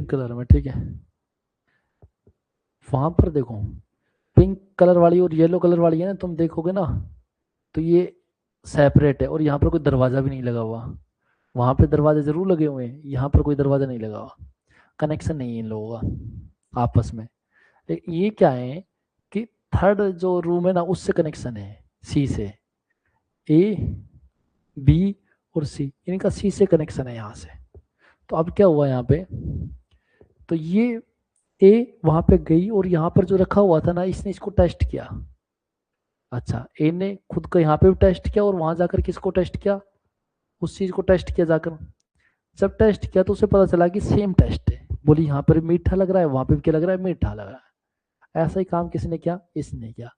Pink colour में, ठीक है। वहां पर देखो पिंक कलर वाली और येलो कलर वाली है ना, तुम देखोगे ना तो ये सेपरेट है, और यहाँ पर कोई दरवाजा भी नहीं लगा हुआ। वहां पे दरवाजे जरूर लगे हुए हैं, यहाँ पर कोई दरवाजा नहीं लगा हुआ, कनेक्शन नहीं है इन लोगों का आपस में। लेकिन ये क्या है कि थर्ड जो रूम है ना उससे कनेक्शन है, सी से। ए, बी और सी, इनका सी से कनेक्शन है यहाँ से। तो अब क्या हुआ यहाँ पे, तो ये ए वहां पे गई और यहाँ पर जो रखा हुआ था ना इसने इसको टेस्ट किया। अच्छा, ए ने खुद को यहाँ पे भी टेस्ट किया और वहां जाकर किसको टेस्ट किया, उस चीज को टेस्ट किया जाकर। जब टेस्ट किया तो उसे पता चला कि सेम टेस्ट है, बोली यहाँ पर मीठा लग रहा है, वहां पे भी क्या लग रहा है, मीठा लग रहा है। ऐसा ही काम किसने किया, इसने किया।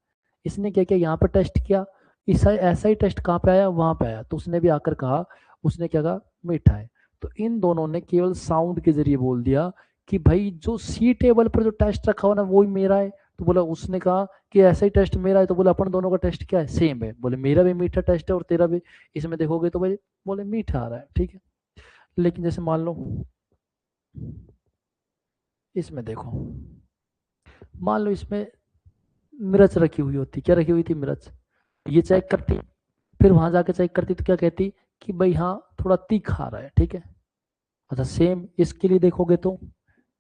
इसने क्या किया, यहाँ पर टेस्ट किया, ऐसा ही टेस्ट कहाँ पे आया, वहां पे आया, तो उसने भी आकर कहा, उसने क्या कहा, मीठा है। तो इन दोनों ने केवल साउंड के जरिए बोल दिया कि भाई जो सी टेबल पर जो टेस्ट रखा हुआ ना वो ही मेरा है। तो बोला, उसने कहा कि ऐसा ही टेस्ट मेरा है, तो बोला अपन दोनों का टेस्ट क्या है, सेम है। बोले मेरा भी मीठा टेस्ट है और तेरा भी, इसमें देखोगे तो भाई बोले मीठा आ रहा है, ठीक है। लेकिन जैसे मान लो इसमें देखो, मान लो इसमें मिर्च रखी हुई होती, क्या रखी हुई थी, मिर्च। ये चेक करती, फिर वहां जाके चेक करती तो क्या कहती कि भाई हाँ थोड़ा तीखा आ रहा है, ठीक है। अच्छा, सेम इसके लिए देखोगे तो,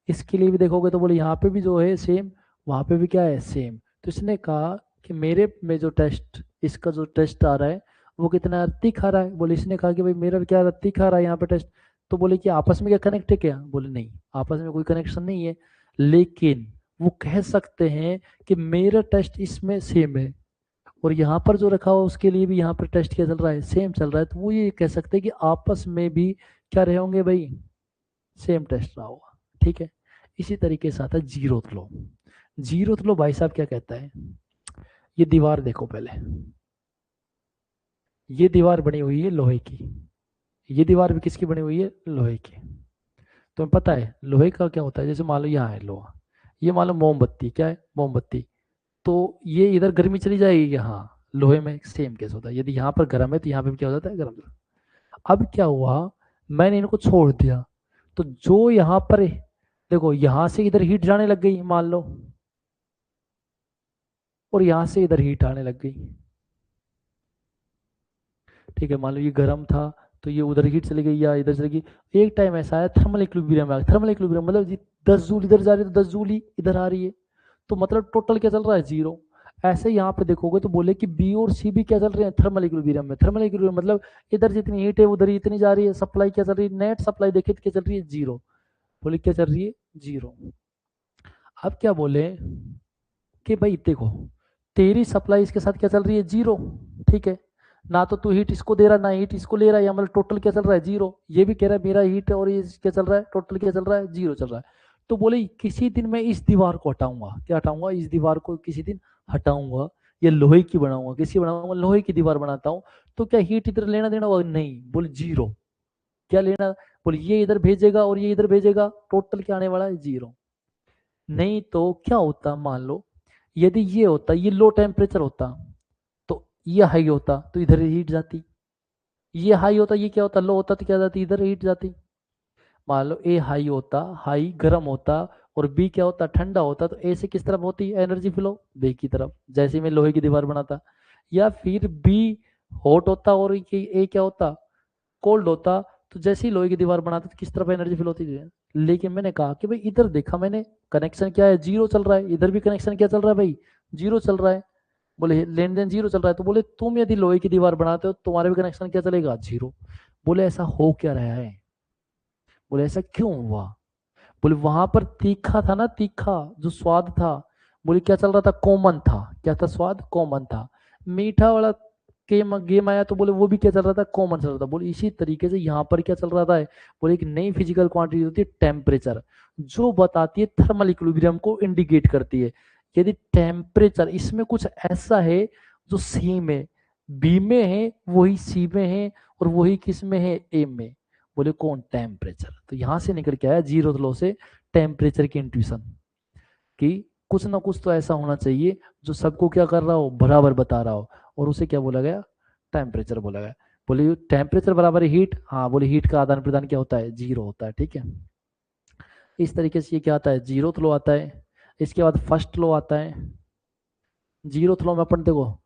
इसके लिए भी देखोगे तो बोले यहाँ पे भी जो है सेम, वहां पे भी क्या है, सेम। तो इसने कहा कि मेरे में जो टेस्ट, इसका जो टेस्ट आ रहा है वो कितना तीखा आ रहा है। बोले, इसने कहा कि भाई मेरा क्या तीखा आ रहा है यहाँ पे टेस्ट। तो बोले कि आपस में क्या कनेक्ट है क्या, बोले नहीं, आपस में कोई कनेक्शन नहीं है, लेकिन वो कह सकते हैं कि मेरा टेस्ट इसमें सेम है और यहाँ पर जो रखा हुआ उसके लिए भी यहाँ पर टेस्ट क्या चल रहा है, सेम चल रहा है। तो वो ये कह सकते हैं कि आपस में भी क्या रहे होंगे भाई, सेम टेस्ट रहा होगा, ठीक है। इसी तरीके से आता है जीरोथ लो। जीरोथ लो भाई साहब क्या कहता है, ये दीवार देखो पहले, ये दीवार बनी हुई है लोहे की, ये दीवार भी किसकी बनी हुई है, लोहे की। तुम्हें पता है लोहे का क्या होता है, जैसे मान लो यहाँ है लोहा, ये मान लो मोमबत्ती, क्या है, मोमबत्ती। तो ये इधर गर्मी चली जाएगी यहाँ, लोहे में सेम केस होता है, यदि यहाँ पर गर्म है तो यहाँ पे भी क्या हो जाता है, गर्म। अब क्या हुआ, मैंने इनको छोड़ दिया, तो जो यहाँ पर है, देखो यहाँ से इधर हीट जाने लग गई मान लो, और यहाँ से इधर हीट आने लग गई, ठीक है। मान लो ये गर्म था तो ये उधर हीट चली गई या इधर चली गई। एक टाइम ऐसा है थर्मल इक्विलिब्रियम में, थर्मल इक्विलिब्रियम मतलब जी 10 जूल इधर जा रही है तो 10 जूल ही इधर आ रही है, तो मतलब टोटल क्या चल रहा है, जीरो। ऐसे यहाँ पे देखोगे तो बोले कि बी और सी भी क्या चल रहे हैं, थर्मल इक्विलिब्रियम में। थर्मल इक्विलिब्रियम मतलब इधर जितनी हीट है उधर ही इतनी जा रही है, सप्लाई क्या चल रही है, नेट सप्लाई देखे तो क्या चल रही है, जीरो। बोले क्या चल रही है, जीरो। अब क्या बोले कि भाई देखो, तेरी सप्लाई इसके साथ क्या चल रही है, जीरो, ठीक है। ना तो तू हीट इसको दे रहा, ना हीट इसको ले रहा है, या मतलब टोटल क्या चल रहा है, जीरो। ये भी कह रहा है मेरा हीट और ये क्या चल रहा है, टोटल क्या चल रहा है, जीरो चल रहा है। तो बोले किसी दिन मैं इस दीवार को हटाऊंगा, क्या हटाऊंगा, इस दीवार को किसी दिन हटाऊंगा, ये लोहे की बनाऊंगा, किसी बनाऊंगा, लोहे की दीवार बनाता हूँ। तो क्या हीट इधर लेना देना होगा, नहीं, बोले जीरो। क्या लेना, बोले ये इधर भेजेगा और ये इधर भेजेगा, टोटल क्या आने वाला है, जीरो। नहीं तो क्या होता, मान लो यदि ये होता, ये लो टेम्परेचर होता, तो ये हाई होता तो इधर हीट जाती, ये हाई होता, ये क्या होता, लो होता तो क्या जाती, इधर हीट जाती। मान लो ए हाई होता, हाई गर्म होता, और बी क्या होता, ठंडा होता, तो ए से किस तरफ होती एनर्जी फ्लो, बी की तरफ, जैसे मैं लोहे की दीवार बनाता। या फिर बी हॉट होता और ए क्या होता, कोल्ड होता, तो जैसे ही लोहे की दीवार बनाते तो किस तरफ एनर्जी फ्लो होती है। लेकिन मैंने कहा कि भाई इधर देखा मैंने, कनेक्शन क्या है, जीरो चल रहा है, इधर भी कनेक्शन क्या चल रहा है भाई, जीरो चल रहा है। बोले लेन देन जीरो चल रहा है, तो बोले तुम यदि लोहे की दीवार बनाते हो तुम्हारे भी कनेक्शन क्या चलेगा, जीरो। बोले ऐसा हो क्या रहा है, बोले ऐसा क्यों हुआ। बोले वहां पर तीखा था ना, तीखा जो स्वाद था, बोले क्या चल रहा था, कॉमन था, क्या था, स्वाद कॉमन था। मीठा वाला गेम गेम आया तो बोले वो भी क्या चल रहा था, कॉमन चल रहा था। बोले इसी तरीके से यहाँ पर क्या चल रहा था, बोले एक नई फिजिकल क्वांटिटी होती है टेम्परेचर, जो बताती है थर्मल इक्विलिब्रियम को इंडिकेट करती है। यदि टेम्परेचर इसमें कुछ ऐसा है जो सी में, बी में है, वही सी में है, और वही किस में है, ए में। बोले कौन, टेम्परेचर। तो यहां से निकल के आया जीरो लॉ से टेम्परेचर की इंट्यूशन, कि कुछ ना कुछ तो ऐसा होना चाहिए जो सबको क्या कर रहा हो, बराबर बता रहा हो, और उसे क्या बोला गया, टेम्परेचर बोला गया। बोले टेम्परेचर बराबर हीट, हाँ बोले हीट का आदान प्रदान क्या होता है, जीरो होता है, ठीक है। इस तरीके से ये क्या आता है, जीरोथ लॉ आता है। इसके बाद फर्स्ट लॉ आता है। जीरोथ लॉ में अपन देखो